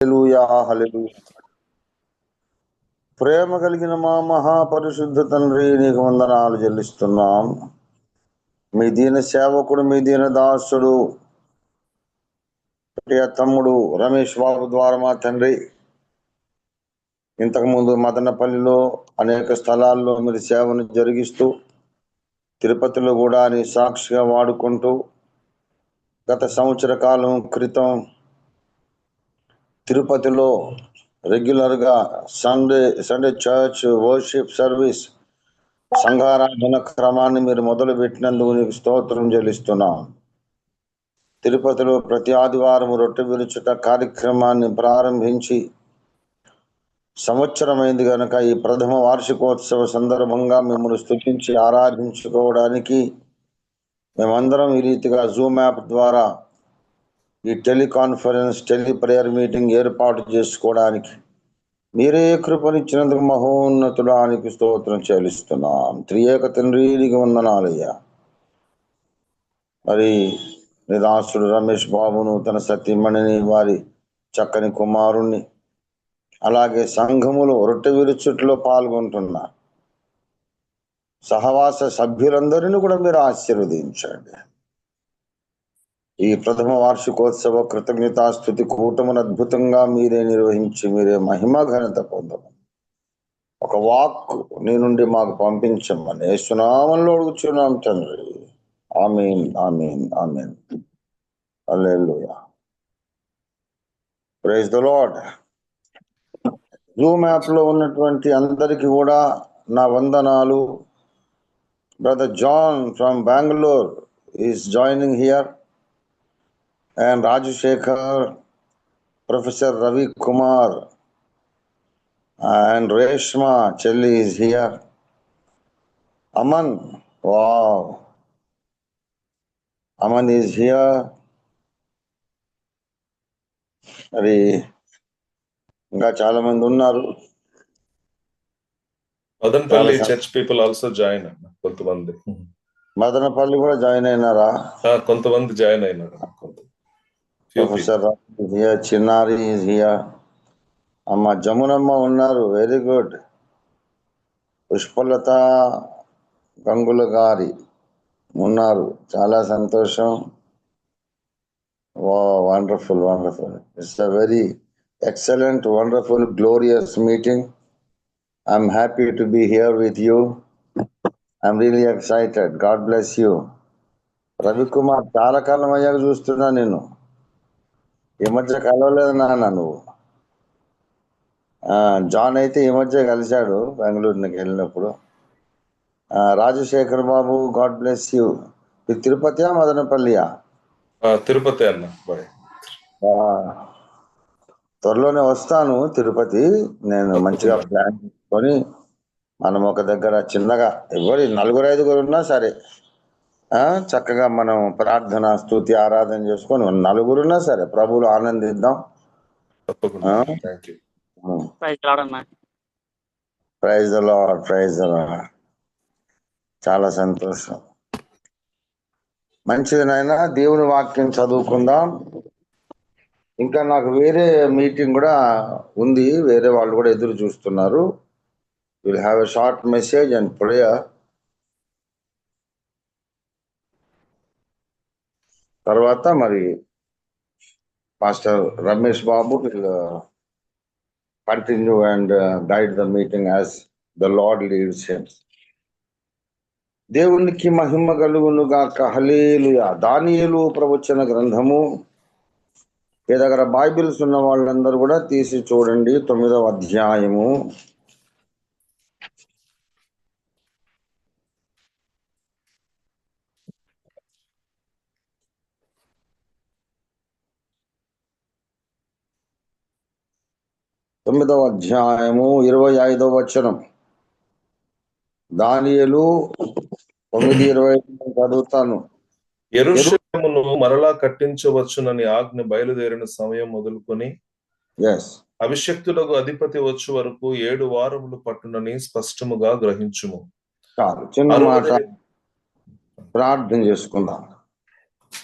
హల్లెలూయా, హల్లెలూయా. ప్రేమ కలిగిన మా మహాపరిశుద్ధ తండ్రి, నీకు వందనాలు చెల్లిస్తున్నాం. మీ దీన సేవకుడు, మీ దీన దాసుడు, ప్రియ తమ్ముడు రమేష్ బాబు ద్వారా మా తండ్రి ఇంతకుముందు మదనపల్లిలో అనేక స్థలాల్లో మీరు సేవను జరిగిస్తూ, తిరుపతిలో కూడా నీ సాక్షిగా వాడుకుంటూ, గత సంవత్సర కాలం క్రితం తిరుపతిలో రెగ్యులర్గా సండే చర్చ్ వర్షిప్ సర్వీస్ సంఘారాధన క్రమాన్ని మీరు మొదలు పెట్టినందుకు నీకు స్తోత్రం చెల్లిస్తున్నాం. తిరుపతిలో ప్రతి ఆదివారం రొట్టె విరుచుట కార్యక్రమాన్ని ప్రారంభించి సంవత్సరమైంది కనుక ఈ ప్రథమ వార్షికోత్సవ సందర్భంగా మిమ్మల్ని స్తుతించి ఆరాధించుకోవడానికి మేమందరం ఈ రీతిగా జూమ్ యాప్ ద్వారా ఈ టెలికాన్ఫరెన్స్ ప్రేయర్ మీటింగ్ ఏర్పాటు చేసుకోవడానికి మీరే కృపనిచ్చినందుకు మహోన్నతుడానికి స్తోత్రం చెల్లిస్తున్నాం. త్రియేక తండ్రికి వందనాలయ్యా. మరి నిదాసుడు రమేష్ బాబును, తన సతీమణిని, వారి చక్కని కుమారుణ్ణి, అలాగే సంఘములో రొట్టె విరుచుట్లో పాల్గొంటున్న సహవాస సభ్యులందరినీ కూడా మీరు ఆశీర్వదించండి. ఈ ప్రథమ వార్షికోత్సవ కృతజ్ఞతాస్తుతి కూటమును అద్భుతంగా మీరే నిర్వహించి మీరే మహిమ ఘనత పొందము. ఒక వాక్ నీ నుండి మాకు పంపించమని యేసునామములో అడుగుచున్నాం తండ్రి. ఆమేన్, ఆమేన్, ఆమేన్. హల్లెలూయా. Praise the Lord. Zoom app లో ఉన్నటువంటి అందరికీ కూడా నా వందనాలు. Brother John from Bengaluru is joining here, and Rajashekar, Professor Ravi Kumar, and Reshma Chelli is here. Aman, wow, Aman is here. మరి ఇంకా చాలా మంది ఉన్నారు. Madanapalle church people also join అన్న, కొంతమంది. మదనపల్లి కూడా జాయిన్ అయినారా? కొంతమంది జాయిన్ అయినారు. ప్రొఫెసర్ హియర్, చిన్నారి హియర్, అమ్మ జమునమ్మ ఉన్నారు. Very good. పుష్పలత గంగుల గారి ఉన్నారు. చాలా సంతోషం. Wonderful, wonderful. It's a very excellent, wonderful, glorious meeting. I'm happy to be here with you. I'm really excited. God bless you. Ravikumar, చాలా కాలం అయ్యాక చూస్తున్నా నేను. ఈ మధ్య కలవలేదు నాన్న నువ్వు. జాన్ అయితే ఈ మధ్య కలిశాడు బెంగళూరుకి వెళ్ళినప్పుడు. రాజశేఖర్ బాబు, గాడ్ బ్లెస్ యూ. తిరుపతియా మదనపల్లియా? తిరుపతి అన్న. త్వరలోనే వస్తాను తిరుపతి. నేను మంచిగా ప్లాన్ చేసుకొని మనం ఒక దగ్గర చిన్నగా ఎవరి 4-5 ఉన్నా సరే చక్కగా మనం ప్రార్థన, స్తుతి, ఆరాధన చేసుకొని 4 ఉన్నా సరే ప్రభువులు ఆనందిద్దాం. Praise the Lord, praise the Lord. చాలా సంతోషం. మంచిది నాయనా, దేవుని వాక్యం చదువుకుందాం. ఇంకా నాకు వేరే మీటింగ్ కూడా ఉంది, వేరే వాళ్ళు కూడా ఎదురు చూస్తున్నారు. Will have a short message and prayer. తర్వాత మరి pastor Ramesh Babu will continue and guide the meeting as the lord leads him. దేవునికి మహిమ కలుగును గాక. హల్లెలూయా. దానియేలు ప్రవచన గ్రంథము. మీ దగ్గర బైబిల్స్ ఉన్న వాళ్ళందరూ కూడా తీసి చూడండి. 9వ అధ్యాయము. తొమ్మిదవ అధ్యాయము 25వ వచనం. దానియేలు 9:25 చదువుతాను. యెరూషలేమును మరలా కట్టించవచ్చునని ఆజ్ఞ బయలుదేరిన సమయం మొదలుకొని అభిషక్తులకు అధిపతి వచ్చు వరకు 7 వారములు పట్టునని స్పష్టముగా గ్రహించుము. చిన్న మాట ప్రార్థన చేసుకుందాం.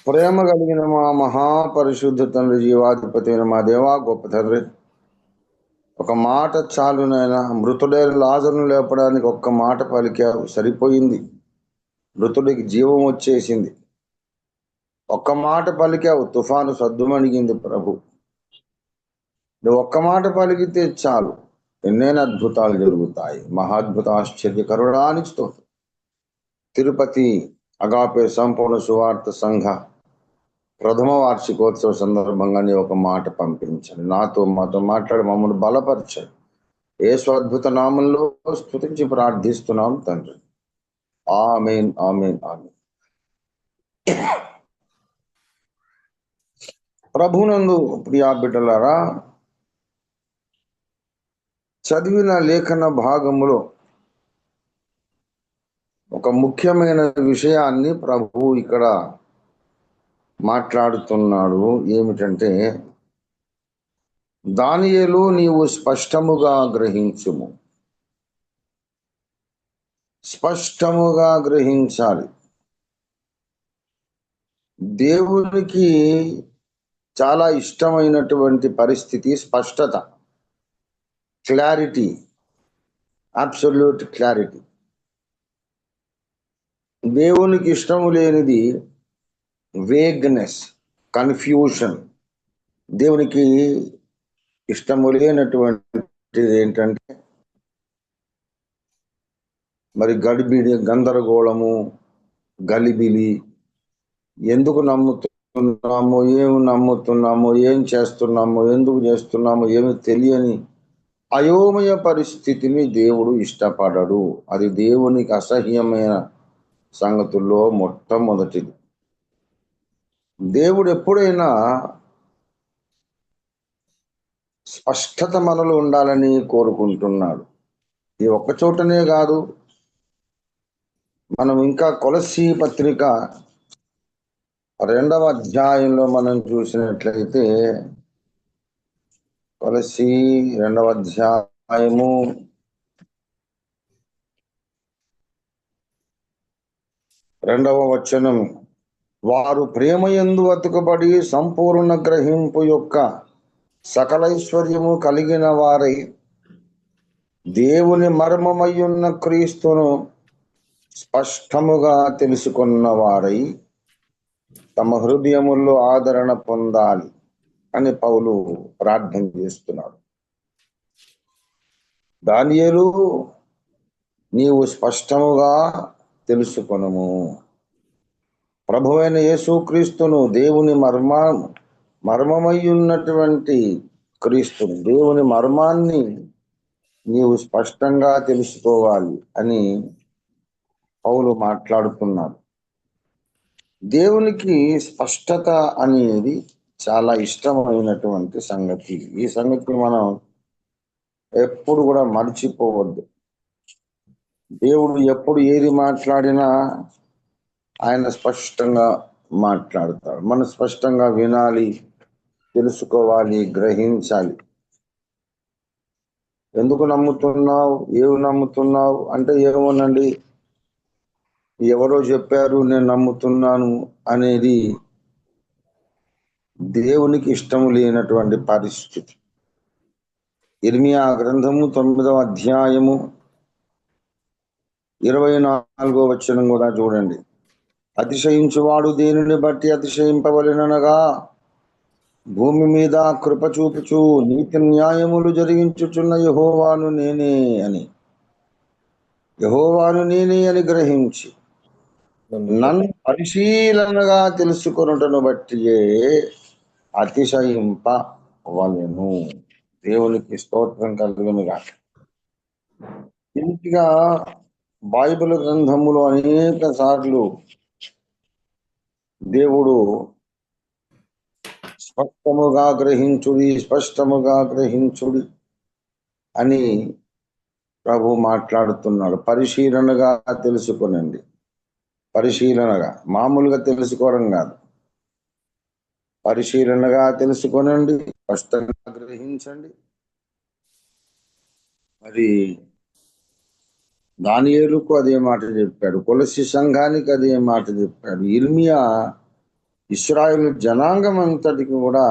ప్రేమ కలిగిన మా మహాపరిశుద్ధ తండ్రి, జీవాధిపతి అయిన మా దేవా, గొప్ప తండ్రి, ఒక మాట చాలునైనా. మృతుడైన లాజరును లేపడానికి ఒక్క మాట పలికావు, సరిపోయింది. మృతుడికి జీవం వచ్చేసింది. ఒక్క మాట పలికావు, తుఫాను సద్దుమణిగింది. ప్రభు, నువ్వు ఒక్క మాట పలికితే చాలు, ఎన్నైనా అద్భుతాలు జరుగుతాయి. మహాద్భుత ఆశ్చర్యకరుడానికి స్తోత్రం. తిరుపతి అగాపే సంపూర్ణ సువార్త సంఘ ప్రథమ వార్షికోత్సవ సందర్భంగా నీ ఒక మాట పంపించండి. మాతో మాట్లాడి మమ్మల్ని బలపరచండి. యేసు అద్భుత నామంలో స్తుతించి ప్రార్థిస్తున్నాం తండ్రి. ఆమేన్, ఆమేన్, ఆమేన్. ప్రభునందు ప్రియా బిడ్డలారా, చదివిన లేఖన భాగములో ఒక ముఖ్యమైన విషయాన్ని ప్రభువు ఇక్కడ మాట్లాడుతున్నాడు. ఏమిటంటే, దానియేలు, నీవు స్పష్టముగా గ్రహించుము. స్పష్టముగా గ్రహించాలి. దేవునికి చాలా ఇష్టమైనటువంటి పరిస్థితి స్పష్టత, క్లారిటీ, అబ్సల్యూట్ క్లారిటీ. దేవునికి ఇష్టము లేనిది వేగ్నెస్, కన్ఫ్యూషన్. దేవునికి ఇష్టము లేనటువంటిది ఏంటంటే మరి గడిబిడి, గందరగోళము, గలిబిలి. ఎందుకు నమ్ముతున్నాము, ఏమి నమ్ముతున్నాము, ఏం చేస్తున్నాము, ఎందుకు చేస్తున్నాము, ఏమి తెలియని అయోమయ పరిస్థితిని దేవుడు ఇష్టపడడు. అది దేవునికి అసహ్యమైన సంగతుల్లో మొట్టమొదటిది. దేవుడు ఎప్పుడైనా స్పష్టత మనలో ఉండాలని కోరుకుంటున్నాడు. ఈ ఒక్క చోటనే కాదు, మనం ఇంకా కొలస్సీ పత్రిక 2వ అధ్యాయంలో మనం చూసినట్లయితే, కొలస్సీ 2వ అధ్యాయము 2వ వచనం, వారు ప్రేమయందు అతుకబడి సంపూర్ణ గ్రహింపు యొక్క సకలైశ్వర్యము కలిగిన వారై దేవుని మర్మమయ్యున్న క్రీస్తును స్పష్టముగా తెలుసుకున్న వారై తమ హృదయముల్లో ఆదరణ పొందాలి అని పౌలు ప్రార్థన చేస్తున్నాడు. దానియేలు, నీవు స్పష్టముగా తెలుసుకొనుము. ప్రభువైన యేసుక్రీస్తును, దేవుని మర్మమయ్యున్నటువంటి క్రీస్తును, దేవుని మర్మాన్ని నీవు స్పష్టంగా తెలుసుకోవాలి అని పౌలు మాట్లాడుతున్నాడు. దేవునికి స్పష్టత అనేది చాలా ఇష్టమైనటువంటి సంగతి. ఈ సంగతి మనం ఎప్పుడు కూడా మర్చిపోవద్దు. దేవుడు ఎప్పుడు ఏది మాట్లాడినా ఆయన స్పష్టంగా మాట్లాడతాడు. మనం స్పష్టంగా వినాలి, తెలుసుకోవాలి, గ్రహించాలి. ఎందుకు నమ్ముతున్నావు, ఏమి నమ్ముతున్నావు అంటే, ఏమోనండి, ఎవరో చెప్పారు నేను నమ్ముతున్నాను అనేది దేవునికి ఇష్టం లేనటువంటి పరిస్థితి. ఇర్మియా గ్రంథము 9వ అధ్యాయము 24వ వచనం కూడా చూడండి. అతిశయించువాడు దేనిని బట్టి అతిశయింపవలెననగా, భూమి మీద కృప చూపుచు నీతి న్యాయములు జరిగించుచున్న యెహోవాను నేనే అని, యెహోవాను నేనే అని గ్రహించి నన్ను పరిశీలనగా తెలుసుకొనుటను బట్టియే అతిశయింపవలెను. దేవునికి స్తోత్రం కలుగునుగా. ఇంటిగా బైబిల్ గ్రంథములో అనేక సార్లు దేవుడు స్పష్టముగా గ్రహించుడి, స్పష్టముగా గ్రహించుడి అని ప్రభు మాట్లాడుతున్నాడు. పరిశీలనగా తెలుసుకొనండి. పరిశీలనగా, మామూలుగా తెలుసుకోవడం కాదు, పరిశీలనగా తెలుసుకొనండి, స్పష్టంగా గ్రహించండి. మరి దానియేలుకు అదే మాట చెప్పాడు, కొలస్సీ సంఘానికి అదే మాట చెప్పాడు. ఇర్మియా ఇశ్రాయేలు జనాంగం అంతటికి కూడా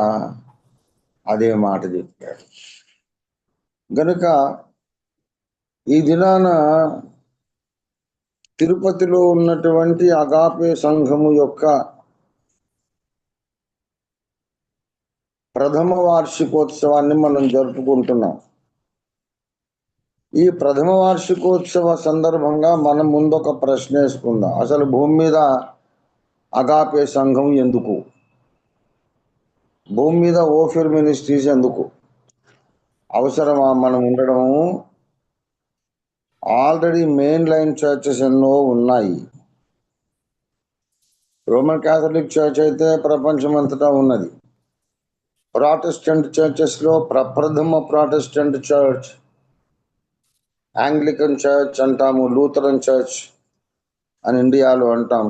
అదే మాట చెప్పాడు. గనుక ఈ దినాన తిరుపతిలో ఉన్నటువంటి అగాపే సంఘము యొక్క ప్రథమ వార్షికోత్సవాన్ని మనం జరుపుకుంటున్నాం. ఈ ప్రథమ వార్షికోత్సవ సందర్భంగా మనం ముందొక ప్రశ్న వేసుకుందాం. అసలు భూమి మీద అగాపే సంఘం ఎందుకు? భూమి మీద ఓఫిర్ మినిస్ట్రీస్ ఎందుకు అవసరమా మనం ఉండడము? ఆల్రెడీ మెయిన్ లైన్ చర్చెస్ ఎన్నో ఉన్నాయి. రోమన్ క్యాథలిక్ చర్చ్ అయితే ప్రపంచమంతటా ఉన్నది. ప్రాటెస్టెంట్ చర్చెస్లో ప్రప్రథమ ప్రాటెస్టెంట్ చర్చ్ ఆంగ్లికన్ చర్చ్ అంటాము, లూథరన్ చర్చ్ అని ఇండియాలో అంటాం.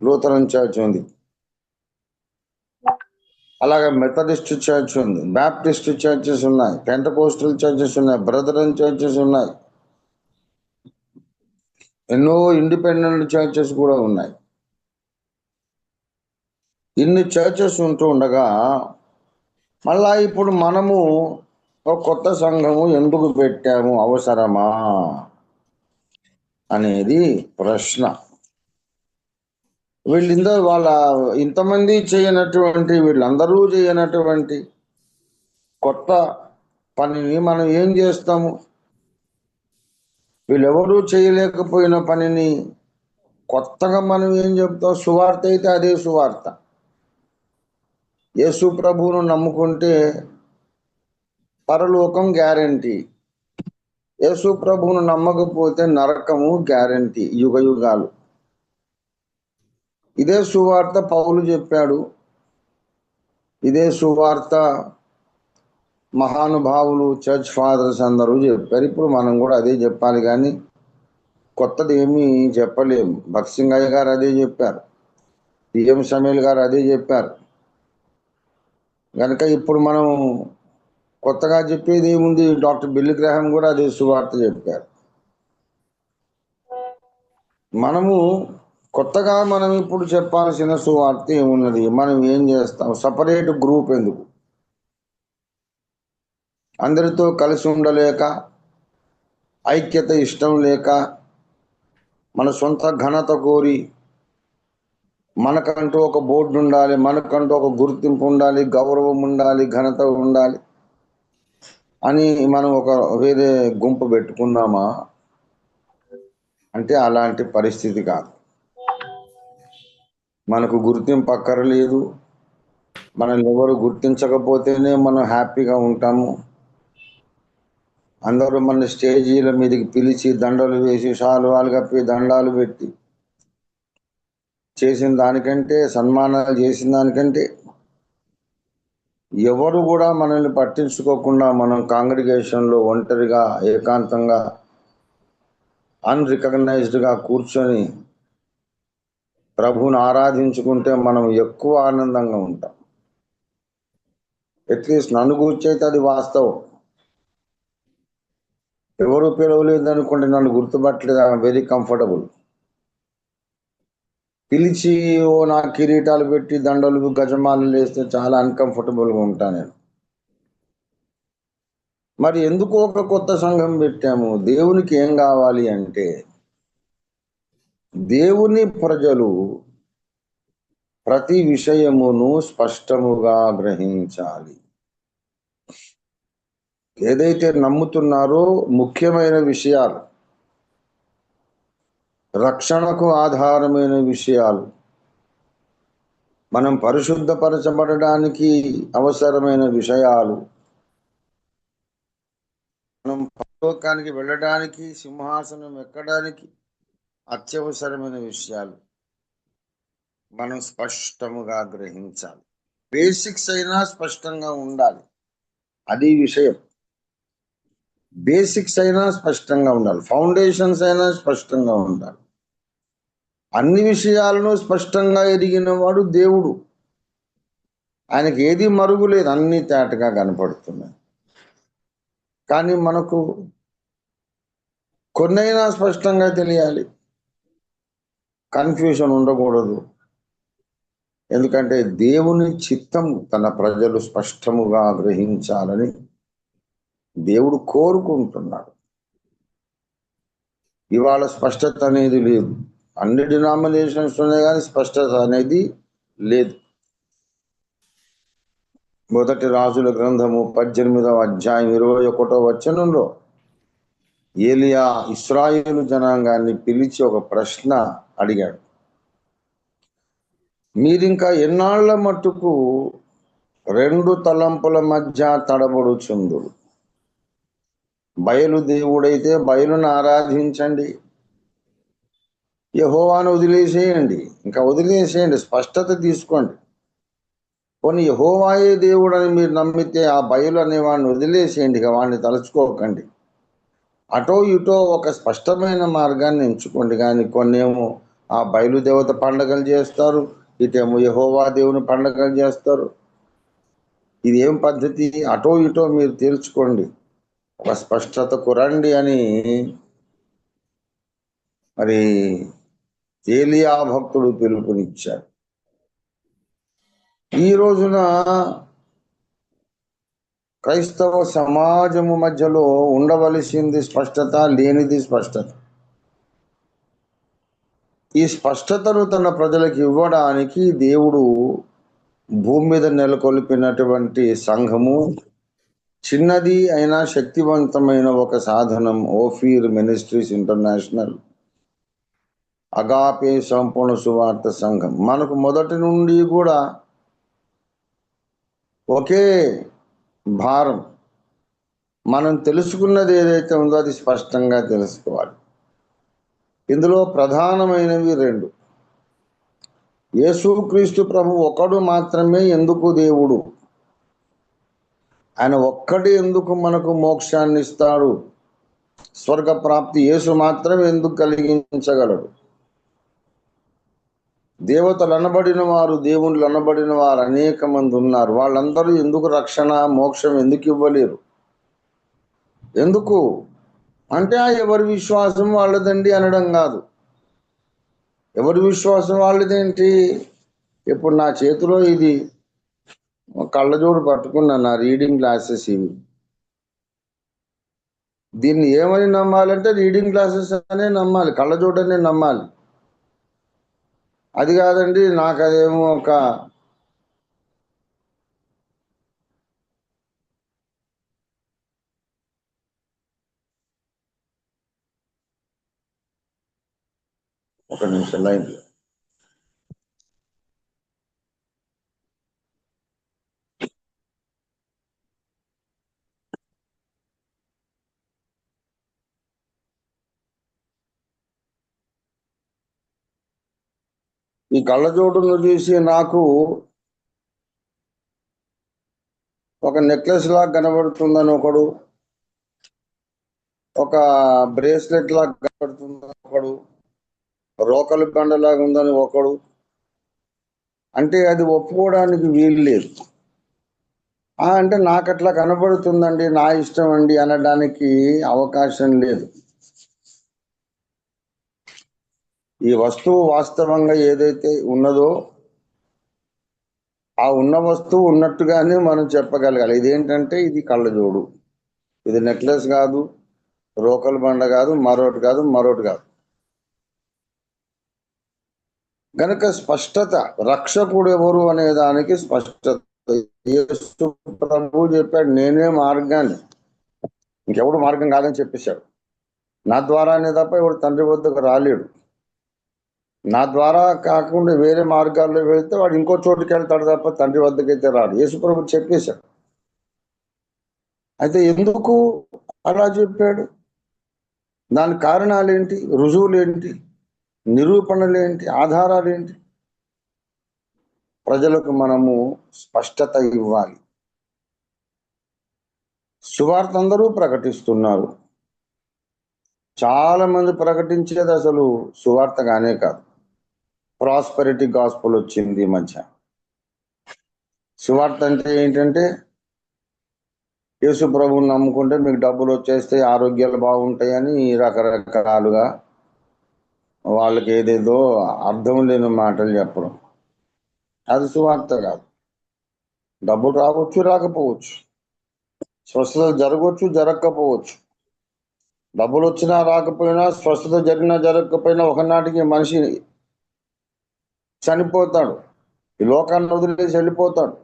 లూథరన్ చర్చ్ ఉంది, అలాగే మెథడిస్ట్ చర్చ్ ఉంది, బ్యాప్టిస్ట్ చర్చెస్ ఉన్నాయి, పెంటకోస్టల్ చర్చెస్ ఉన్నాయి, బ్రదరన్ చర్చెస్ ఉన్నాయి, ఎన్నో ఇండిపెండెంట్ చర్చెస్ కూడా ఉన్నాయి. ఇన్ని చర్చెస్ ఉంటూ ఉండగా మళ్ళా ఇప్పుడు మనము ఒక కొత్త సంఘము ఎందుకు పెట్టాము, అవసరమా అనేది ప్రశ్న. ఇంతమంది చేయనటువంటి, వీళ్ళందరూ చేయనటువంటి కొత్త పనిని మనం ఏం చేస్తాము? వీళ్ళెవరూ చేయలేకపోయిన పనిని కొత్తగా మనం ఏం చెప్తాం? సువార్త అయితే అదే సువార్త. యేసు ప్రభువును నమ్ముకుంటే పరలోకం గ్యారంటీ, యేసు ప్రభువును నమ్మకపోతే నరకము గ్యారంటీ, యుగ యుగాలు. ఇదే సువార్త పౌలు చెప్పాడు, ఇదే సువార్త మహానుభావులు చర్చ్ ఫాదర్స్ అందరూ చెప్పారు. ఇప్పుడు మనం కూడా అదే చెప్పాలి, కానీ కొత్తది ఏమీ చెప్పలేము. భక్సింగయ్య గారు అదే చెప్పారు, పిఎం సమీల్ గారు అదే చెప్పారు. కనుక ఇప్పుడు మనం కొత్తగా చెప్పేది ఏముంది? డాక్టర్ బిల్లీ గ్రాహం కూడా అదే సువార్త చెప్పారు. కొత్తగా మనం ఇప్పుడు చెప్పాల్సిన సువార్త ఏమున్నది? మనం ఏం చేస్తాం? సపరేట్ గ్రూప్ ఎందుకు? అందరితో కలిసి ఉండలేక, ఐక్యత ఇష్టం లేక, మన సొంత ఘనత కోరి, మనకంటూ ఒక బోర్డు ఉండాలి, మనకంటూ ఒక గుర్తింపు ఉండాలి, గౌరవం ఉండాలి, ఘనత ఉండాలి అని మనం ఒక వేరే గుంపు పెట్టుకున్నామా అంటే అలాంటి పరిస్థితి కాదు. మనకు గుర్తింపు అక్కర్లేదు. మనల్ని ఎవరు గుర్తించకపోతేనే మనం హ్యాపీగా ఉంటాము. అందరూ మన స్టేజీల మీదకి పిలిచి దండలు వేసి శాలువాలు కప్పి దండాలు పెట్టి చేసిన దానికంటే, సన్మానాలు చేసిన దానికంటే, ఎవరు కూడా మనల్ని పట్టించుకోకుండా మనం కాంగ్రిగేషన్లో ఒంటరిగా ఏకాంతంగా అన్రికగ్నైజ్డ్గా కూర్చొని ప్రభువుని ఆరాధించుకుంటే మనం ఎక్కువ ఆనందంగా ఉంటాం. అట్లీస్ట్ నన్ను కూర్చైతే అది వాస్తవం. ఎవరు పిలవలేదు అనుకోండి, నన్ను గుర్తుపట్టలేదు, ఐఎమ్ వెరీ కంఫర్టబుల్. పిలిచి నా కిరీటాలు పెట్టి దండలు గజమాలు వేస్తే చాలా అన్కంఫర్టబుల్గా ఉంటాను నేను. మరి ఎందుకు ఒక కొత్త సంఘం పెట్టాము? దేవునికి ఏం కావాలి అంటే, దేవుని ప్రజలు ప్రతి విషయమును స్పష్టముగా గ్రహించాలి. ఏదైతే నమ్ముతున్నారో ముఖ్యమైన విషయాలు, రక్షణకు ఆధారమైన విషయాలు, మనం పరిశుద్ధపరచబడడానికి అవసరమైన విషయాలు, మనం పరలోకానికి వెళ్ళడానికి, సింహాసనం ఎక్కడానికి అత్యవసరమైన విషయాలు మనం స్పష్టముగా గ్రహించాలి. బేసిక్స్ అయినా స్పష్టంగా ఉండాలి, అది విషయం. బేసిక్స్ అయినా స్పష్టంగా ఉండాలి, ఫౌండేషన్స్ అయినా స్పష్టంగా ఉండాలి. అన్ని విషయాలను స్పష్టంగా ఎరిగిన వాడు దేవుడు. ఆయనకి ఏది మరుగు లేదు, అన్ని తేటగా కనపడుతున్నాయి. కానీ మనకు కొన్నైనా స్పష్టంగా తెలియాలి, కన్ఫ్యూషన్ ఉండకూడదు. ఎందుకంటే దేవుని చిత్తం తన ప్రజలు స్పష్టముగా గ్రహించాలని దేవుడు కోరుకుంటున్నాడు. ఇవాళ స్పష్టత అనేది లేదు. అన్ని డినామినేషన్స్ ఉన్నాయి కానీ స్పష్టత అనేది లేదు. మొదటి రాజుల గ్రంథము 18వ అధ్యాయం 21వ వచనంలో ఏలియా ఇశ్రాయేలు జనాంగాన్ని పిలిచి ఒక ప్రశ్న అడిగాడు. మీరింకా ఎన్నాళ్ల మట్టుకు రెండు తలంపుల మధ్య తడబడుచుందురు? బయలు దేవుడైతే బయలును ఆరాధించండి, యెహోవాను వదిలేసేయండి. ఇంకా వదిలేసేయండి, స్పష్టత తీసుకోండి. కొన్ని యెహోవాయే దేవుడు అని మీరు నమ్మితే ఆ బయలు అనేవాడిని వదిలేసేయండి, ఇక వాడిని తలుచుకోకండి. అటో ఇటో ఒక స్పష్టమైన మార్గాన్ని ఎంచుకోండి. కానీ కొన్నేమో ఆ బయలుదేవత పండగలు చేస్తారు, ఇటేమో యెహోవా దేవుని పండగలు చేస్తారు. ఇది ఏం పద్ధతి? అటో ఇటో మీరు తేల్చుకోండి, ఒక స్పష్టతకు రండి అని మరి ఏలియా భక్తుడు పిలుపునిచ్చాడు. ఈ రోజున క్రైస్తవ సమాజము మధ్యలో ఉండవలసింది స్పష్టత, లేనిది స్పష్టత. ఈ స్పష్టతను తన ప్రజలకు ఇవ్వడానికి దేవుడు భూమి మీద నెలకొల్పినటువంటి సంఘము, చిన్నది అయినా శక్తివంతమైన ఒక సాధనం ఓఫీర్ మినిస్ట్రీస్ ఇంటర్నేషనల్, అగాపే సంపూర్ణ సువార్త సంఘం. మనకు మొదటి నుండి కూడా ఒకే భారం. మనం తెలుసుకున్నది ఏదైతే ఉందో అది స్పష్టంగా తెలుసుకోవాలి. ఇందులో ప్రధానమైనవి రెండు. యేసుక్రీస్తు ప్రభు ఒకడు మాత్రమే ఎందుకు దేవుడు? ఆయన ఒక్కడే ఎందుకు మనకు మోక్షాన్ని ఇస్తాడు? స్వర్గ ప్రాప్తి యేసు మాత్రమే ఎందుకు కలిగించగలడు? దేవతలు అనబడిన వారు, దేవుళ్ళు అనబడిన వారు అనేక మంది ఉన్నారు. వాళ్ళందరూ ఎందుకు రక్షణ, మోక్షం ఎందుకు ఇవ్వలేరు? ఎందుకు అంటే ఎవరి విశ్వాసం వాళ్ళదండి అనడం కాదు. ఎవరి విశ్వాసం వాళ్ళదేంటి? ఇప్పుడు నా చేతిలో ఇది కళ్ళజోడు పట్టుకున్నా, నా రీడింగ్ గ్లాసెస్ ఇవి. దీన్ని ఏమని నమ్మాలంటే రీడింగ్ గ్లాసెస్ అనే నమ్మాలి, కళ్ళజోడనే నమ్మాలి. అది కాదండి నాకు అదేమో ఒక నిమిషం లైన్. ఈ కళ్ళజోడును చూసి నాకు ఒక నెక్లెస్ లాగా కనబడుతుందని ఒకడు, ఒక బ్రేస్లెట్ లాగా కనబడుతుందని ఒకడు, రోకలి బండలాగా ఉందని ఒకడు. అంటే అది ఒప్పుకోవడానికి వీలు లేదు. అంటే నాకు అట్లా కనబడుతుందండి, నా ఇష్టం అండి అనడానికి అవకాశం లేదు. ఈ వస్తువు వాస్తవంగా ఏదైతే ఉన్నదో ఆ ఉన్న వస్తువు ఉన్నట్టుగానే మనం చెప్పగలగాలి. ఇదేంటంటే ఇది కళ్ళజోడు, ఇది నెక్లెస్ కాదు, రోకల్ బండ కాదు, మరోటి కాదు, మరోటి కాదు. గనక స్పష్టత, రక్షకుడు ఎవరు అనే దానికి స్పష్టత. యేసు ప్రభు చెప్పాడు, నేనే మార్గాన్ని, ఇంకెవడు మార్గం కాదని చెప్పేశాడు. నా ద్వారానే తప్ప ఎవడు తండ్రి వద్దకు రాలేడు. నా ద్వారా కాకుండా వేరే మార్గాల్లో వెళ్తే వాడు ఇంకో చోటుకి వెళ్తాడు తప్ప తండ్రి వద్దకైతే రాడు. యేసు ప్రభు చెప్పేశాడు. అయితే ఎందుకు అలా చెప్పాడు? దాని కారణాలేంటి, రుజువులేంటి, నిరూపణలేంటి, ఆధారాలేంటి? ప్రజలకు మనము స్పష్టత ఇవ్వాలి. సువార్త అందరూ ప్రకటిస్తున్నారు. చాలా మంది ప్రకటించేది అసలు సువార్తగానే కాదు. ప్రాస్పెరిటీ గాస్పెల్ వచ్చింది ఈ మధ్య. సువార్త అంటే ఏంటంటే యేసు ప్రభువుని నమ్ముకుంటే మీకు డబ్బులు వచ్చేస్తాయి, ఆరోగ్యాలు బాగుంటాయని రకరకాలుగా వాళ్ళకి ఏదేదో అర్థం లేని మాటలు చెప్పడం. అది సువార్త కాదు. డబ్బులు రావచ్చు, రాకపోవచ్చు, స్వస్థత జరగవచ్చు, జరగకపోవచ్చు. డబ్బులు వచ్చినా రాకపోయినా, స్వస్థత జరిగినా జరగకపోయినా ఒకనాటికి మనిషి చనిపోతాడు, ఈ లోకాన్ని వదిలేసి వెళ్ళిపోతాడు.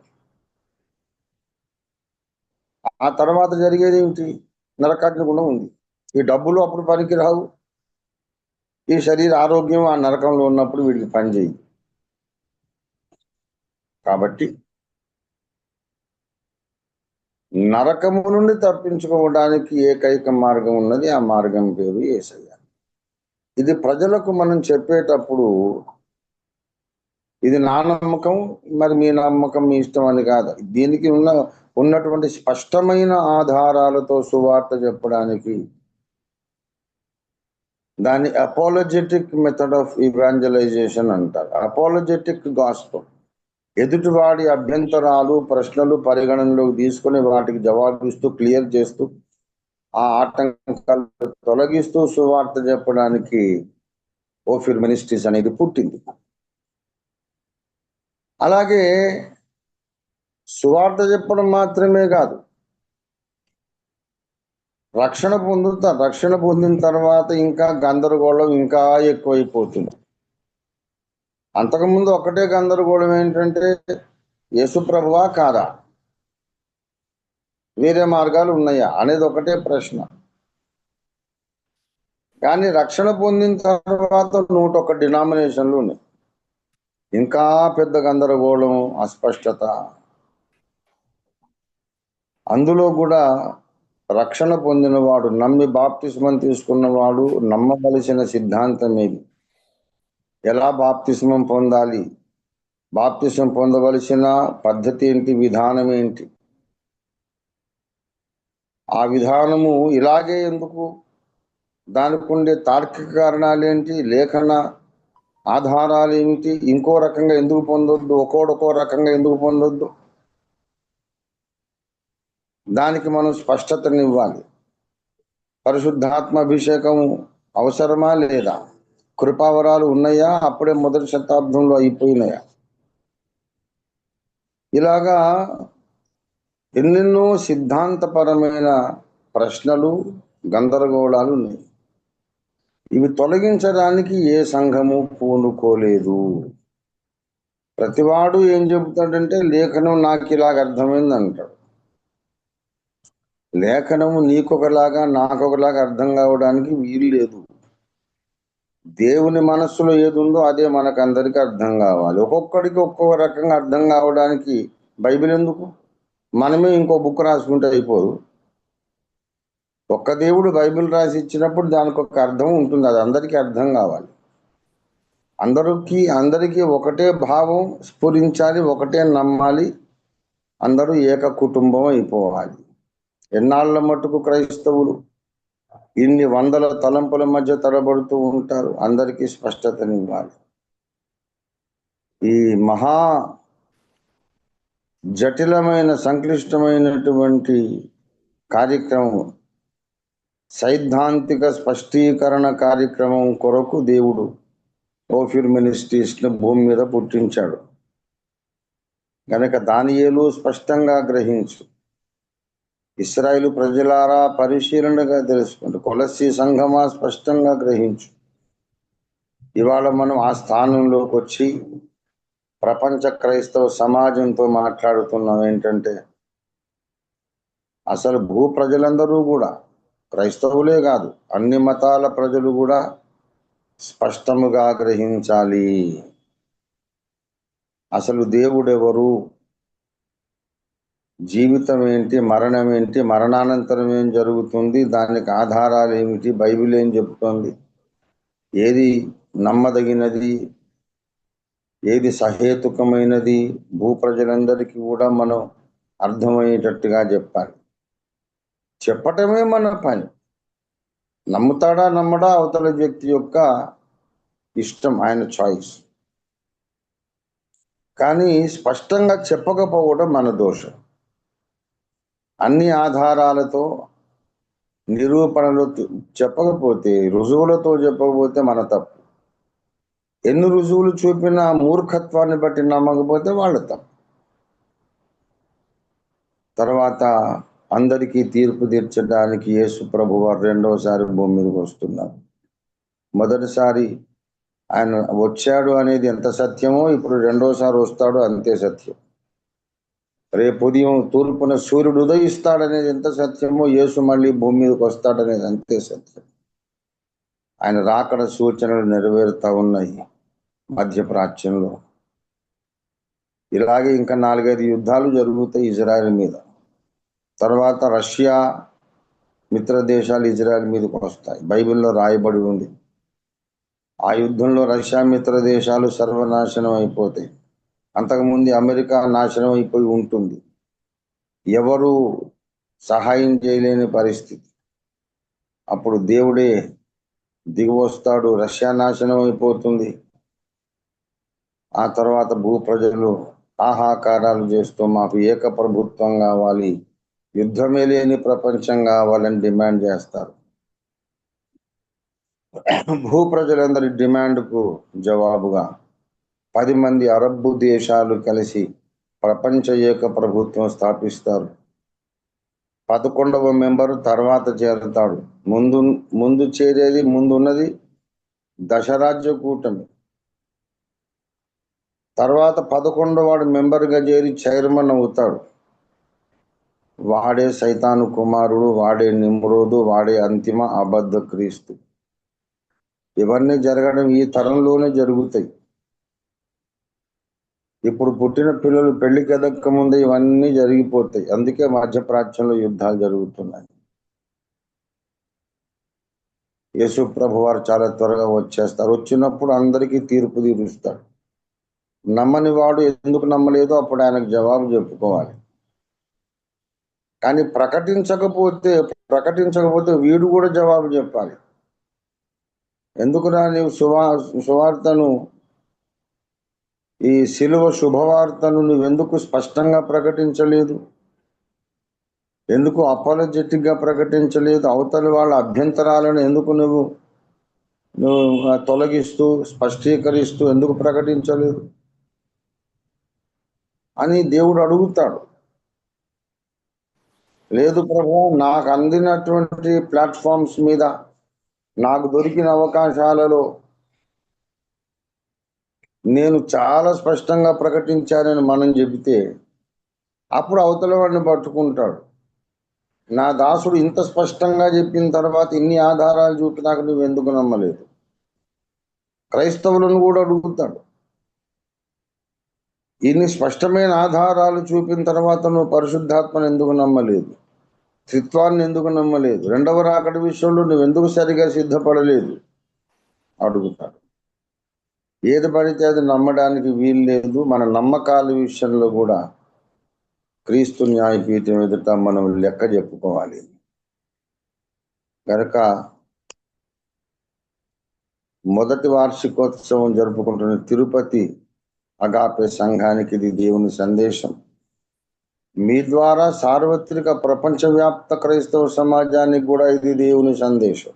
ఆ తర్వాత జరిగేది ఏమిటి? నరకాగ్ని కూడా ఉంది. ఈ డబ్బులు అప్పుడు పనికి రావు, ఈ శరీర ఆరోగ్యం ఆ నరకంలో ఉన్నప్పుడు వీడికి పనిచేయదు. కాబట్టి నరకము నుండి తప్పించుకోవడానికి ఏకైక మార్గం ఉన్నది, ఆ మార్గం పేరు యేసయ్య. ఇది ప్రజలకు మనం చెప్పేటప్పుడు ఇది నా నమ్మకం, మరి మీ నమ్మకం, మీ ఇష్టం అని కాదు. దీనికి ఉన్నటువంటి స్పష్టమైన ఆధారాలతో సువార్త చెప్పడానికి దాన్ని అపోలజెటిక్ మెథడ్ ఆఫ్ ఇవాంజలైజేషన్ అంటారు. అపోలజెటిక్ గాస్పెల్. ఎదుటివాడి అభ్యంతరాలు, ప్రశ్నలు పరిగణనలోకి తీసుకుని వాటికి జవాబిస్తూ, క్లియర్ చేస్తూ, ఆ ఆటంకాలు తొలగిస్తూ సువార్త చెప్పడానికి ఓఫిర్ మినిస్ట్రీస్ అనేది పుట్టింది. అలాగే సువార్త చెప్పడం మాత్రమే కాదు, రక్షణ పొందిన తర్వాత ఇంకా గందరగోళం ఇంకా ఎక్కువైపోతుంది. అంతకుముందు ఒకటే గందరగోళం ఏంటంటే యేసుప్రభువా కాదా, వేరే మార్గాలు ఉన్నాయా అనేది ఒకటే ప్రశ్న. కానీ రక్షణ పొందిన తర్వాత 101 డినామినేషన్లు ఉన్నాయి. ఇంకా పెద్ద గందరగోళం, అస్పష్టత. అందులో కూడా రక్షణ పొందినవాడు, నమ్మి బాప్తిస్మం తీసుకున్నవాడు నమ్మవలసిన సిద్ధాంతం ఏది, ఎలా బాప్తిస్మం పొందాలి, బాప్తిస్మం పొందవలసిన పద్ధతి ఏంటి, విధానం ఏంటి, ఆ విధానము ఇలాగే ఎందుకు, దానికి ఉండే తార్కిక కారణాలు ఏంటి, లేఖన ఆధారాలు ఏమిటి, ఇంకో రకంగా ఎందుకు పొందొద్దు, ఒక్కో రకంగా ఎందుకు పొందొద్దు, దానికి మనం స్పష్టతనివ్వాలి. పరిశుద్ధాత్మ అభిషేకం అవసరమా లేదా, కృపావరాలు ఉన్నాయా, అప్పుడే మొదటి శతాబ్దంలో అయిపోయినాయా, ఇలాగా ఎన్నెన్నో సిద్ధాంతపరమైన ప్రశ్నలు, గందరగోళాలు ఉన్నాయి. ఇవి తొలగించడానికి ఏ సంఘము పూనుకోలేదు. ప్రతివాడు ఏం చెబుతాడంటే లేఖనం నాకు ఇలాగ అర్థమైంది అంటాడు. లేఖనము నీకొకలాగా నాకొకలాగా అర్థం కావడానికి వీలు లేదు. దేవుని మనస్సులో ఏది ఉందో అదే మనకందరికీ అర్థం కావాలి. ఒక్కొక్కడికి ఒక్కొక్క రకంగా అర్థం కావడానికి బైబిల్ ఎందుకు? మనమే ఇంకో బుక్ రాసుకుంటే అయిపోదు. ఒక్క దేవుడు బైబిల్ రాసి ఇచ్చినప్పుడు దానికి ఒక అర్థం ఉంటుంది, అది అందరికీ అర్థం కావాలి. అందరికీ ఒకటే భావం స్ఫురించాలి, ఒకటే నమ్మాలి, అందరూ ఏక కుటుంబం అయిపోవాలి. ఎన్నాళ్ళ మట్టుకు క్రైస్తవులు ఇన్ని వందల తలంపుల మధ్య తరబడుతూ ఉంటారు? అందరికీ స్పష్టతనివ్వాలి. ఈ మహా జటిలమైన సంక్లిష్టమైనటువంటి కార్యక్రమం, సైద్ధాంతిక స్పష్టీకరణ కార్యక్రమం కొరకు దేవుడు ఓఫిర్ మినిస్ట్రీస్ను భూమి మీద పుట్టించాడు. గనక దానియేలు స్పష్టంగా గ్రహించు, ఇశ్రాయేలు ప్రజలారా పరిశీలనగా తెలుసుకుంటూ, కొలస్సీ సంఘమా స్పష్టంగా గ్రహించు. ఇవాళ మనం ఆ స్థానంలోకి వచ్చి ప్రపంచ క్రైస్తవ సమాజంతో మాట్లాడుతున్నాం ఏంటంటే, అసలు భూ ప్రజలందరూ కూడా, క్రైస్తవులే కాదు అన్ని మతాల ప్రజలు కూడా స్పష్టముగా గ్రహించాలి. అసలు దేవుడెవరు, జీవితం ఏంటి, మరణం ఏంటి, మరణానంతరం ఏం జరుగుతుంది, దానికి ఆధారాలు ఏమిటి, బైబిల్ ఏం చెప్తోంది, ఏది నమ్మదగినది, ఏది సహేతుకమైనది, భూ ప్రజలందరికీ కూడా మనం అర్థమయ్యేటట్టుగా చెప్పాలి. చెప్పటమే మన పని. నమ్ముతాడా నమ్మడా అవతల వ్యక్తి యొక్క ఇష్టం, ఆయన చాయిస్. కానీ స్పష్టంగా చెప్పకపోవడం మన దోషం. అన్ని ఆధారాలతో, నిరూపణలు చెప్పకపోతే, రుజువులతో చెప్పకపోతే మన తప్పు. ఎన్ని రుజువులు చూపినా మూర్ఖత్వాన్ని బట్టి నమ్మకపోతే వాళ్ళు తప్పు. తర్వాత అందరికీ తీర్పు తీర్చడానికి యేసు ప్రభు వారు రెండవసారి భూమి మీదకి వస్తున్నారు. మొదటిసారి ఆయన వచ్చాడు అనేది ఎంత సత్యమో ఇప్పుడు రెండోసారి వస్తాడు అంతే సత్యం. రేపు ఉదయం తూర్పున సూర్యుడు ఉదయిస్తాడనేది ఎంత సత్యమో యేసు మళ్ళీ భూమి మీదకి వస్తాడనేది అంతే సత్యం. ఆయన రాకడ సూచనలు నెరవేరుతా ఉన్నాయి మధ్యప్రాచ్యంలో. ఇలాగే ఇంకా 4-5 యుద్ధాలు జరుగుతాయి ఇజ్రాయెల్ మీద. తర్వాత రష్యా మిత్ర దేశాలు ఇజ్రాయెల్ మీదకి వస్తాయి. బైబిల్లో రాయబడి ఉంది. ఆ యుద్ధంలో రష్యా మిత్ర దేశాలు సర్వనాశనం అయిపోతాయి. అంతకుముందు అమెరికా నాశనం అయిపోయి ఉంటుంది. ఎవరు సహాయం చేయలేని పరిస్థితి. అప్పుడు దేవుడే దిగి వస్తాడు. రష్యా నాశనం అయిపోతుంది. ఆ తర్వాత భూప్రజలు ఆహాకారాలు చేస్తూ మాకు ఏక ప్రభుత్వం కావాలి, యుద్ధమే లేని ప్రపంచం కావాలని డిమాండ్ చేస్తారు. భూప్రజలందరి డిమాండ్కు జవాబుగా 10 మంది అరబ్బు దేశాలు కలిసి ప్రపంచ ఏక ప్రభుత్వం స్థాపిస్తారు. 11వ మెంబరు తర్వాత చేరుతాడు. ముందు చేరేది ముందున్నది దశరాజ్య కూటమి. తర్వాత 11వాడు మెంబర్గా చేరి చైర్మన్ అవుతాడు. వాడే సైతాను కుమారుడు, వాడే నిమ్రోదు, వాడే అంతిమ అబద్ధ క్రీస్తు. ఇవన్నీ జరగడం ఈ తరంలోనే జరుగుతాయి. ఇప్పుడు పుట్టిన పిల్లలు పెళ్లికి ఎదక్క ముందే ఇవన్నీ జరిగిపోతాయి. అందుకే మధ్యప్రాచ్యంలో యుద్ధాలు జరుగుతున్నాయి. యేసు ప్రభు వారు చాలా త్వరగా వచ్చేస్తారు. వచ్చినప్పుడు అందరికీ తీర్పు తీరుస్తాడు. నమ్మని వాడు ఎందుకు నమ్మలేదో అప్పుడు ఆయనకు జవాబు చెప్పుకోవాలి. కానీ ప్రకటించకపోతే వీడు కూడా జవాబు చెప్పాలి. ఎందుకురా నీవు సువార్తను, ఈ శిలువ శుభవార్తను నువ్వెందుకు స్పష్టంగా ప్రకటించలేదు? ఎందుకు అపాలజెటిక్గా ప్రకటించలేదు? అవతలి వాళ్ళ అభ్యంతరాలను ఎందుకు నువ్వు తొలగిస్తూ స్పష్టీకరిస్తూ ఎందుకు ప్రకటించలేదు అని దేవుడు అడుగుతాడు. లేదు ప్రభు, నాకు అందినటువంటి ప్లాట్ఫామ్స్ మీద, నాకు దొరికిన అవకాశాలలో నేను చాలా స్పష్టంగా ప్రకటించానని మనం చెబితే అప్పుడు అవతల వాడిని పట్టుకుంటాడు. నా దాసుడు ఇంత స్పష్టంగా చెప్పిన తర్వాత ఇన్ని ఆధారాలు చూపినాక నువ్వు ఎందుకు నమ్మలేదు? క్రైస్తవులను కూడా అడుగుతాడు. ఇన్ని స్పష్టమైన ఆధారాలు చూపిన తర్వాత నువ్వు పరిశుద్ధాత్మను ఎందుకు నమ్మలేదు? త్రిత్వాన్ని ఎందుకు నమ్మలేదు? రెండవ రాకడ విషయంలో నువ్వు ఎందుకు సరిగా సిద్ధపడలేదు అడుగుతాడు. ఏది పడితే అది నమ్మడానికి వీలు లేదు. మన నమ్మకాల విషయంలో కూడా క్రీస్తు న్యాయపీఠం ఎదుట మనం లెక్క చెప్పుకోవాలి. కనుక మొదటి వార్షికోత్సవం జరుపుకుంటున్న తిరుపతి అగాపే సంఘానికి ఇది దేవుని సందేశం. మీ ద్వారా సార్వత్రిక ప్రపంచవ్యాప్త క్రైస్తవ సమాజానికి కూడా ఇది దేవుని సందేశం.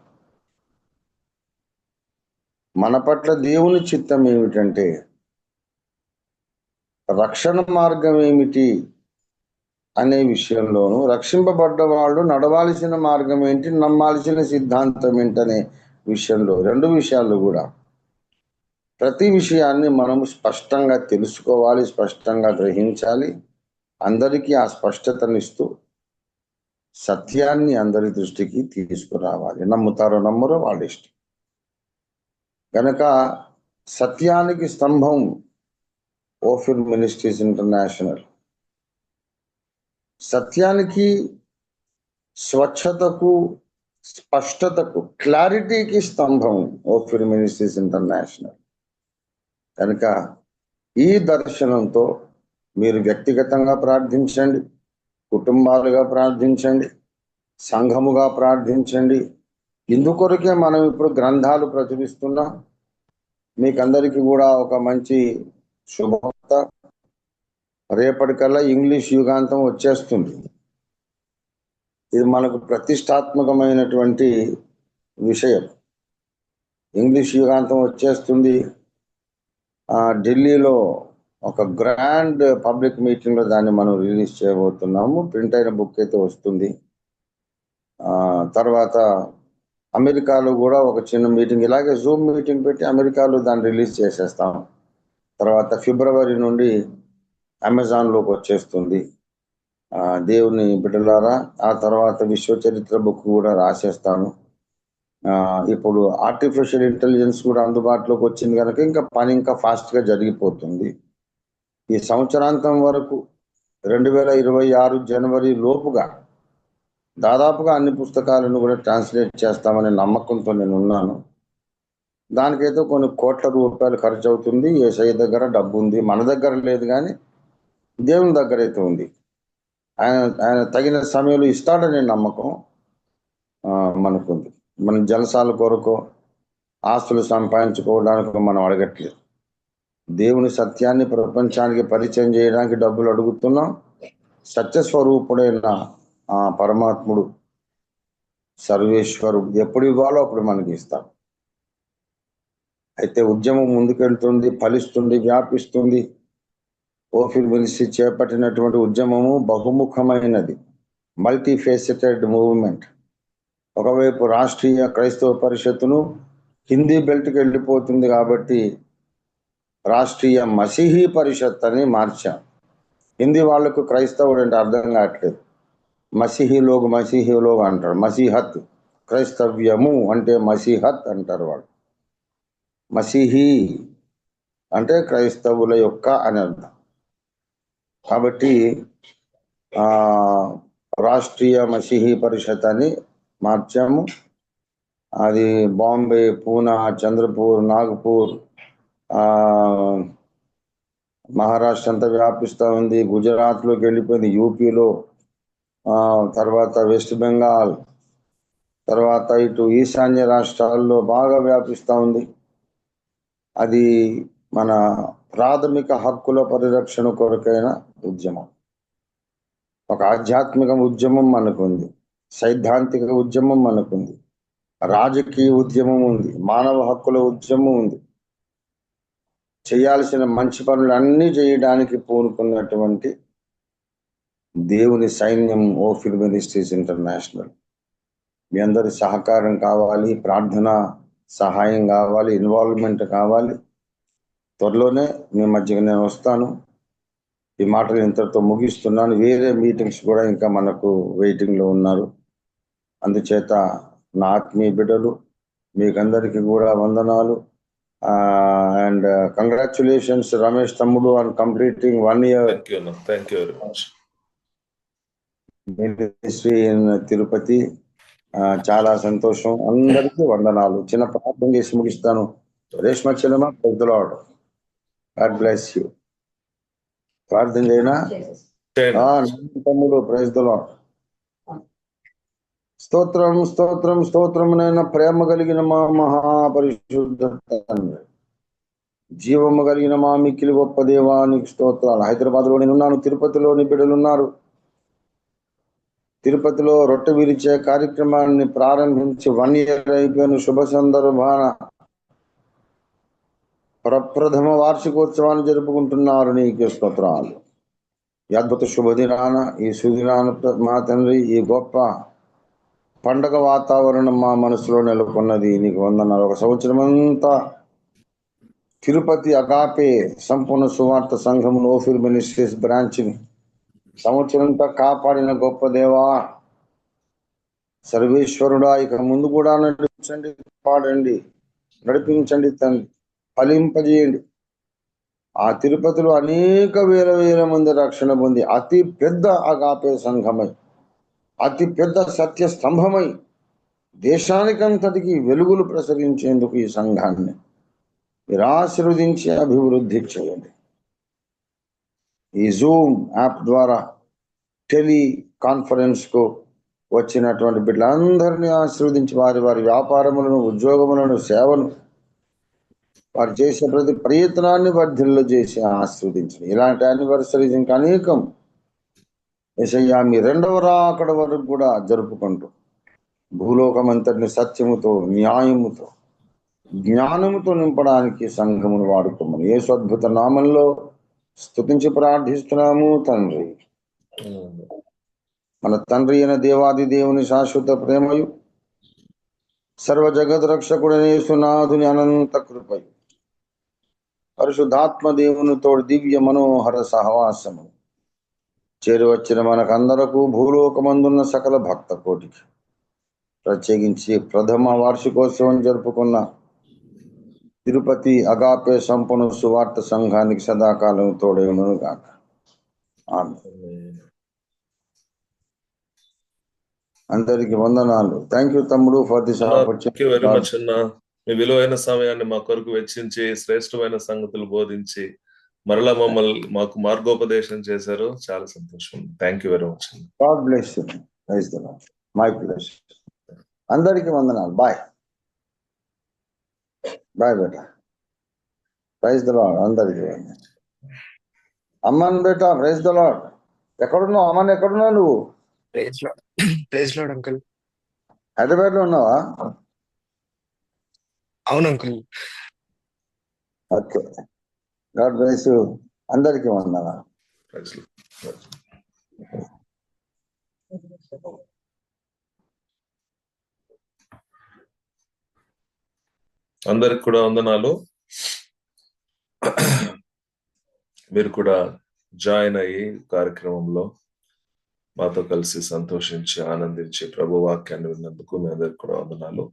మన పట్ల దేవుని చిత్తం ఏమిటంటే రక్షణ మార్గం ఏమిటి అనే విషయంలోనూ, రక్షింపబడ్డ వాళ్ళు నడవాల్సిన మార్గం ఏంటి, నమ్మాల్సిన సిద్ధాంతం ఏంటనే విషయంలో, 2 విషయాలు కూడా ప్రతి విషయాన్ని మనం స్పష్టంగా తెలుసుకోవాలి, స్పష్టంగా గ్రహించాలి. అందరికీ ఆ స్పష్టతనిస్తూ సత్యాన్ని అందరి దృష్టికి తీసుకురావాలి. నమ్ముతారో నమ్మరో వాళ్ళ ఇష్టం. కనుక సత్యానికి స్తంభం ఓఫిర్ మినిస్ట్రీస్ ఇంటర్నేషనల్. సత్యానికి, స్వచ్ఛతకు, స్పష్టతకు, క్లారిటీకి స్తంభం ఓఫిర్ మినిస్ట్రీస్ ఇంటర్నేషనల్. కనుక ఈ దర్శనంతో మీరు వ్యక్తిగతంగా ప్రార్థించండి, కుటుంబాలుగా ప్రార్థించండి, సంఘముగా ప్రార్థించండి. ఇందుకొరకే మనం ఇప్పుడు గ్రంథాలు ప్రచురిస్తున్నాం. మీకందరికీ కూడా ఒక మంచి శుభవార్త, రేపటికల్లా ఇంగ్లీష్ యుగాంతం వచ్చేస్తుంది. ఇది మనకు ప్రతిష్టాత్మకమైనటువంటి విషయం. ఇంగ్లీష్ యుగాంతం వచ్చేస్తుంది. ఢిల్లీలో ఒక గ్రాండ్ పబ్లిక్ మీటింగ్ లో దాన్ని మనం రిలీజ్ చేయబోతున్నాము. ప్రింట్ అయిన బుక్ అయితే వస్తుంది. తర్వాత అమెరికాలో కూడా ఒక చిన్న మీటింగ్, ఇలాగే జూమ్ మీటింగ్ పెట్టి అమెరికాలో దాన్ని రిలీజ్ చేసేస్తాం. తర్వాత ఫిబ్రవరి నుండి అమెజాన్లోకి వచ్చేస్తుంది. దేవుని బిడ్డలారా, ఆ తర్వాత విశ్వ చరిత్ర బుక్ కూడా రాసేస్తాను. ఇప్పుడు ఆర్టిఫిషియల్ ఇంటెలిజెన్స్ కూడా అందుబాటులోకి వచ్చింది కనుక ఇంకా పని ఇంకా ఫాస్ట్గా జరిగిపోతుంది. ఈ సంవత్సరాంతం వరకు 2026 జనవరి లోపుగా దాదాపుగా అన్ని పుస్తకాలను కూడా ట్రాన్స్లేట్ చేస్తామనే నమ్మకంతో నేను ఉన్నాను. దానికైతే కొన్ని కోట్ల రూపాయలు ఖర్చు అవుతుంది. యేసయ్య దగ్గర డబ్బు ఉంది, మన దగ్గర లేదు, కానీ దేవుని దగ్గర అయితే ఉంది. ఆయన తగిన సమయంలో ఇస్తాడనే నమ్మకం మనకుంది. మన జలసాల కొరకు, ఆస్తులు సంపాదించుకోవడానికి మనం అడగట్లేదు. దేవుని సత్యాన్ని ప్రపంచానికి పరిచయం చేయడానికి డబ్బులు అడుగుతున్నాం. సత్యస్వరూపుడైన పరమాత్ముడు, సర్వేశ్వరుడు ఎప్పుడు ఇవ్వాలో అప్పుడు మనకి ఇస్తాం. అయితే ఉద్యమం ముందుకెళ్తుంది, ఫలిస్తుంది, వ్యాపిస్తుంది. ఓఫిల్ మినిస్ట్రీ చేపట్టినటువంటి ఉద్యమము బహుముఖమైనది, మల్టీఫేసెటెడ్ మూవ్మెంట్. ఒకవైపు రాష్ట్రీయ క్రైస్తవ పరిషత్తును హిందీ బెల్ట్కి వెళ్ళిపోతుంది కాబట్టి రాష్ట్రీయ మసీహీ పరిషత్ అని మార్చాం. హిందీ వాళ్లకు క్రైస్తవుడు అంటే అర్థం కావట్లేదు. మసీహీలోగు అంటారు. మసీహత్, క్రైస్తవ్యము అంటే మసీహత్ అంటారు వాళ్ళు. మసీహీ అంటే క్రైస్తవుల యొక్క అని అర్థం. కాబట్టి రాష్ట్రీయ మసీహీ పరిషత్ అని మార్చాము. అది బాంబే, పూనా, చంద్రపూర్, నాగపూర్, మహారాష్ట్ర అంతా వ్యాపిస్తూ ఉంది. గుజరాత్లోకి వెళ్ళిపోయింది, యూపీలో, తర్వాత వెస్ట్ బెంగాల్, తర్వాత ఇటు ఈశాన్య రాష్ట్రాల్లో బాగా వ్యాపిస్తూ ఉంది. అది మన ప్రాథమిక హక్కుల పరిరక్షణ కొరకైన ఉద్యమం. ఒక ఆధ్యాత్మిక ఉద్యమం మనకుంది, సైద్ధాంతిక ఉద్యమం మనకుంది, రాజకీయ ఉద్యమం ఉంది, మానవ హక్కుల ఉద్యమం ఉంది. చేయాల్సిన మంచి పనులు అన్నీ చేయడానికి పూనుకున్నటువంటి దేవుని సైన్యం ఓఫిల్ మినిస్ట్రీస్ ఇంటర్నేషనల్. మీ అందరి సహకారం కావాలి, ప్రార్థన సహాయం కావాలి, ఇన్వాల్వ్మెంట్ కావాలి. త్వరలోనే మీ మధ్యకి నేను వస్తాను. ఈ మాటలు ఇంతటితో ముగిస్తున్నాను. వేరే మీటింగ్స్ కూడా ఇంకా మనకు వెయిటింగ్లో ఉన్నారు. అందుచేత నా ఆత్మీయ బిడ్డలు మీకందరికీ కూడా వందనాలు. అండ్ కంగ్రాచులేషన్స్ రమేష్ తమ్ముడు on completing 1 year Thank you very much. Ministry in Tirupati. చాలా సంతోషం. అందరికీ వందనాలు. చిన్న ప్రార్థన చేసి ముగిస్తాను. రేష్మ చెల్లెమ్మ, praise the lord. God bless you. ప్రార్థన చేయనా తమ్ముడు? Praise the lord. స్తోత్రం స్తోత్రం స్తోత్రమునైన ప్రేమ కలిగిన మా మహాపరిశుద్ధ తండ్రి, జీవము కలిగిన మా మిక్కిలి గొప్ప దేవానికి స్తోత్రాలు. హైదరాబాద్లో నేనున్నాను, తిరుపతిలోని బిడ్డలున్నారు. తిరుపతిలో రొట్టె విరిచే కార్యక్రమాన్ని ప్రారంభించి 1 year అయిపోయిన శుభ సందర్భాన ప్రప్రథమ వార్షికోత్సవాన్ని జరుపుకుంటున్నారు. నీకే స్తోత్రాలు. ఈ అద్భుత శుభదినాన, ఈ సుదినాన మా తండ్రి, ఈ గొప్ప పండగ వాతావరణం మా మనసులో నెలకొన్నది. నీకు వందనాలు. ఒక సంవత్సరం అంతా తిరుపతి అగాపే సంపూర్ణ సువార్త సంఘం ఓఫిల్ మినిస్ట్రీస్ బ్రాంచ్ని సంవత్సరంతా కాపాడిన గొప్ప దేవా, సర్వేశ్వరుడా, ఇక ముందు కూడా నడిపించండి, కాపాడండి, నడిపించండి తండ్రి, ఫలింపజేయండి. ఆ తిరుపతిలో అనేక వేల మంది రక్షణ పొంది అతి పెద్ద అగాపే సంఘమై, అతి పెద్ద సత్య స్తంభమై దేశానికంతటికి వెలుగులు ప్రసరించేందుకు ఈ సంఘాన్ని మీరు ఆశీర్వదించి అభివృద్ధి చేయండి. ఈ జూమ్ యాప్ ద్వారా టెలి కాన్ఫరెన్స్కు వచ్చినటువంటి బిడ్డలందరినీ ఆశీర్వదించి వారి వ్యాపారములను, ఉద్యోగములను, సేవను, వారు చేసే ప్రతి ప్రయత్నాన్ని వర్ధిల్లు చేసి ఆశీర్వదించండి. ఇలాంటి యానివర్సరీస్ ఇంకా అనేకం యేసయ్యా మీ 2వ రాకడ వరకు కూడా జరుపుకుంటూ భూలోకమంతటిని సత్యముతో, న్యాయముతో, జ్ఞానముతో నింపడానికి సంఘమును వాడుకోమని యేసు అద్భుత నామంలో స్తుతించి ప్రార్థిస్తున్నాము తండ్రి. మన తండ్రి అయిన దేవాది దేవుని శాశ్వత ప్రేమయు సర్వ జగత్ రక్షకుడైన యేసునాథుని అనంత కృపయు పరిశుద్ధాత్మ దేవుని తోడు దివ్య మనోహర సహవాసము చేరువచ్చిన మనకందరకు భూలోకమందున్న సకల భక్త కోటికి ప్రత్యేకించి ప్రథమ వార్షికోత్సవం జరుపుకున్న తిరుపతి అగాపే సంపూర్ణ సువార్త సంఘానికి సదాకాలం తోడేయును గాక. ఆమేన్. అందరికి వందనాలు. థ్యాంక్ యూ తమ్ముడు for this thank you very much అన్న. మీ విలువైన సమయాన్ని మా కొరకు వెచ్చించి శ్రేష్టమైన సంగతులు బోధించి మరలా మాకు మార్గోపదేశం చేశారు. చాలా సంతోషం. Thank you very much. God bless you. Praise the Lord. My pleasure. అందరికి వందనాలు. బాయ్ బాయ్ బేటా. Praise the Lord. అందరికి అమ్మన్ బేటా. Praise the Lord. ఎక్కడున్నావు అమ్మన్? ఎక్కడున్నావు నువ్వు? Praise lord uncle. హైదరాబాద్ లో ఉన్నావా? అవును uncle. Okay. God bless you. అందరికి వందనాలు. అందరికి కూడా వందనాలు. మీరు కూడా జాయిన్ అయ్యి కార్యక్రమంలో మాతో కలిసి సంతోషించి ఆనందించి ప్రభు వాక్యాన్ని విన్నందుకు మీ అందరికి కూడా వందనాలు.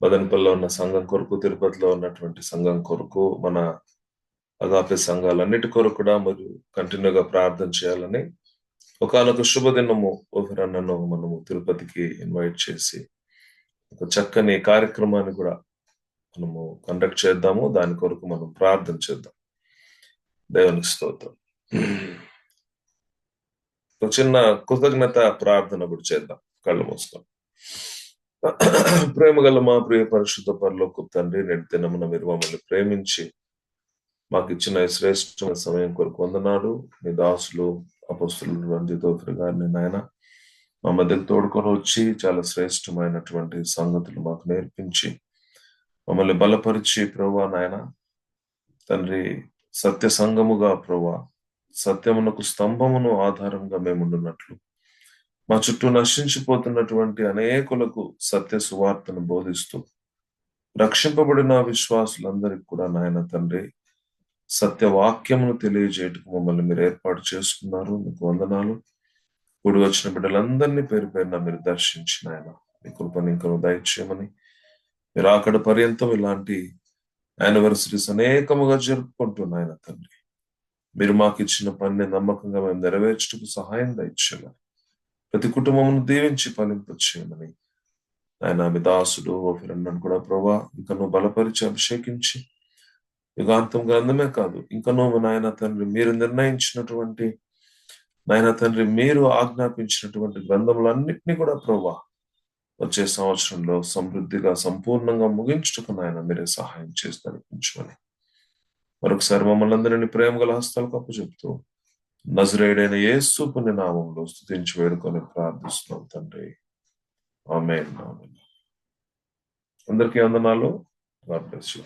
మదనపల్లిలో ఉన్న సంఘం కొరకు, తిరుపతిలో ఉన్నటువంటి సంఘం కొరకు, మన అగాపే సంఘాలన్నిటి కొరకు కూడా మీరు కంటిన్యూగా ప్రార్థన చేయాలని ఒకనొక శుభదినము నన్ను మనము తిరుపతికి ఇన్వైట్ చేసి ఒక చక్కని కార్యక్రమాన్ని కూడా మనము కండక్ట్ చేద్దాము. దాని కొరకు మనం ప్రార్థన చేద్దాం. దేవునికి స్తోత్రం. ఒక చిన్న కృతజ్ఞత ప్రార్థన కూడా చేద్దాం కళ్ళు మూసుకొని. ప్రేమ గల మా ప్రియ పరిశుద్ధ పరలోకపు తండ్రి, నేటి దినమున మీరు మమ్మల్ని ప్రేమించి మాకు ఇచ్చిన శ్రేష్టమైన సమయం కొరకు వందనాలు. మీ దాసులు అపొస్తలులు రంజితోఫర్ గారిని నాయన మా మధ్యకు తోడుకొని వచ్చి చాలా శ్రేష్టమైనటువంటి సంగతులు మాకు నేర్పించి మమ్మల్ని బలపరిచి ప్రభువా నాయన తండ్రి సత్య సంఘముగా ప్రభువా సత్యమునకు స్తంభమును ఆధారంగా మేముండున్నట్లు మా చుట్టూ నశించిపోతున్నటువంటి అనేకులకు సత్య సువార్తను బోధిస్తూ రక్షింపబడిన విశ్వాసులందరికీ కూడా నాయన తండ్రి సత్యవాక్యమును తెలియజేయటకు మమ్మల్ని మీరు ఏర్పాటు చేసుకున్నారు. మీకు వందనాలు. కూడి వచ్చిన బిడ్డలందరినీ పేరు పేరున మీరు దర్శించిన ఆయన మీ కృపను ఇంకా దయచేయమని, మీరు అక్కడ పర్యంతం ఇలాంటి యానివర్సరీస్ అనేకముగా జరుపుకుంటున్నాయన తండ్రి. మీరు మాకు ఇచ్చిన పనిని నమ్మకంగా మేము నెరవేర్చటకు సహాయం దయచేయాలి. ప్రతి కుటుంబమును దీవించి ఫలింపచేయమని ఆయన మీ దాసుడు ఓఫిరన్నను కూడా ప్రభా ఇంకా నువ్వు బలపరిచి అభిషేకించి యుగాంతం గ్రంథమే కాదు ఇంకా నువ్వు నాయన తండ్రి మీరు నిర్ణయించినటువంటి నాయన తండ్రి మీరు ఆజ్ఞాపించినటువంటి గ్రంథములన్నింటినీ కూడా ప్రభా వచ్చే సంవత్సరంలో సమృద్ధిగా సంపూర్ణంగా ముగించుటకు నాయన మీరే సహాయం చేసి నడిపించమని మరొకసారి మమ్మల్ని అందరినీ ప్రేమ గల హస్తాలకు అప్పచెప్తూ నజరేయుడైన యేసు పుణ్య నామంలో స్తుతించి వేడుకొని ప్రార్థిస్తున్నాం తండ్రి. ఆమేన్. అందరికీ వందనాలు. God bless you.